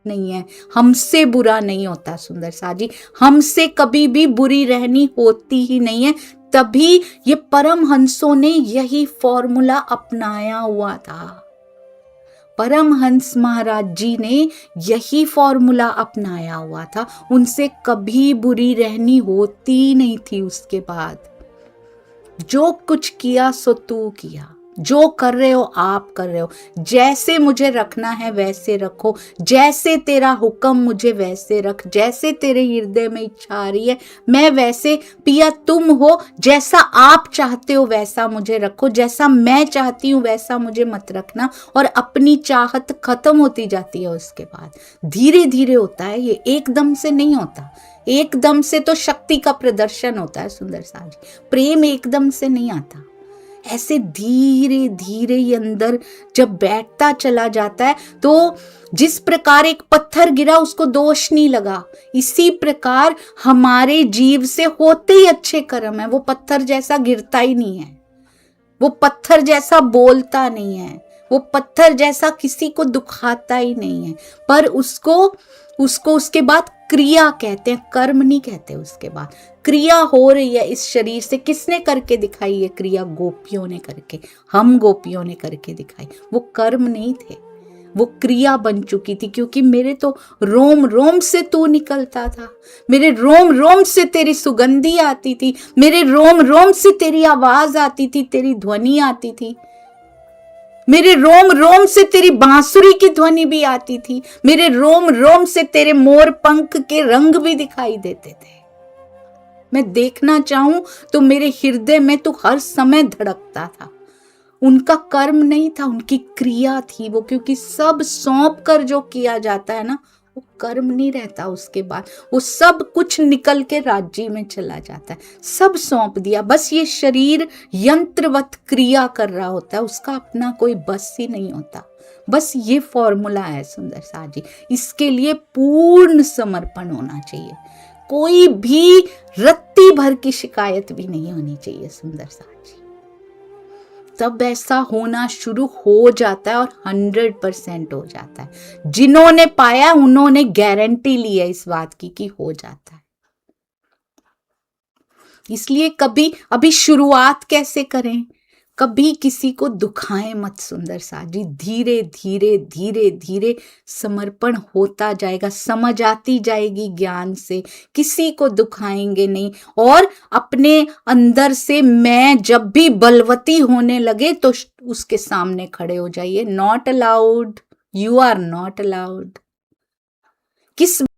नहीं है, हमसे बुरा नहीं होता सुंदर सा जी, हमसे कभी भी बुरी रहनी होती ही नहीं है। तभी ये परमहंसों ने यही फॉर्मूला अपनाया हुआ था। परमहंस महाराज जी ने यही फॉर्मूला अपनाया हुआ था, उनसे कभी बुरी रहनी होती नहीं थी। उसके बाद जो कुछ किया सो तू किया, जो कर रहे हो आप कर रहे हो, जैसे मुझे रखना है वैसे रखो, जैसे तेरा हुक्म मुझे वैसे रख, जैसे तेरे हृदय में इच्छा आ रही है मैं वैसे, पिया तुम हो, जैसा आप चाहते हो वैसा मुझे रखो, जैसा मैं चाहती हूँ वैसा मुझे मत रखना। और अपनी चाहत खत्म होती जाती है। उसके बाद धीरे धीरे होता है, ये एकदम से नहीं होता। एकदम से तो शक्ति का प्रदर्शन होता है सुंदर सा जी, प्रेम एकदम से नहीं आता। ऐसे धीरे धीरे ये अंदर जब बैठता चला जाता है, तो जिस प्रकार एक पत्थर गिरा उसको दोष नहीं लगा, इसी प्रकार हमारे जीव से होते ही अच्छे कर्म है। वो पत्थर जैसा गिरता ही नहीं है, वो पत्थर जैसा बोलता नहीं है, वो पत्थर जैसा किसी को दुखाता ही नहीं है, पर उसको उसके बाद क्रिया कहते हैं, कर्म नहीं कहते। उसके बाद क्रिया हो रही है इस शरीर से। किसने करके दिखाई ये क्रिया? गोपियों ने करके, हम गोपियों ने करके दिखाई। वो कर्म नहीं थे, वो क्रिया बन चुकी थी। क्योंकि मेरे तो रोम रोम से तू निकलता था, मेरे रोम रोम से तेरी सुगंधी आती थी, मेरे रोम रोम से तेरी आवाज आती थी, तेरी ध्वनि आती थी, मेरे रोम रोम से तेरी बांसुरी की ध्वनि भी आती थी, मेरे रोम रोम से तेरे मोर पंख के रंग भी दिखाई देते थे। मैं देखना चाहूं तो मेरे हृदय में तू हर समय धड़कता था। उनका कर्म नहीं था, उनकी क्रिया थी वो। क्योंकि सब सौंप कर जो किया जाता है ना, वो कर्म नहीं रहता। उसके बाद वो सब कुछ निकल के राज्य में चला जाता है। सब सौंप दिया, बस ये शरीर यंत्रवत क्रिया कर रहा होता है, उसका अपना कोई बस ही नहीं होता। बस ये फॉर्मूला है सुंदर सा जी। इसके लिए पूर्ण समर्पण होना चाहिए, कोई भी रत्ती भर की शिकायत भी नहीं होनी चाहिए सुंदर सा जी। तब ऐसा होना शुरू हो जाता है और 100% हो जाता है। जिन्होंने पाया उन्होंने गारंटी ली है इस बात की कि हो जाता है। इसलिए कभी अभी शुरुआत कैसे करें? कभी किसी को दुखाएं मत सुंदर सा जी। धीरे धीरे धीरे धीरे समर्पण होता जाएगा, समझ आती जाएगी ज्ञान से। किसी को दुखाएंगे नहीं। और अपने अंदर से मैं जब भी बलवती होने लगे तो उसके सामने खड़े हो जाइए। Not allowed, you are not allowed. किस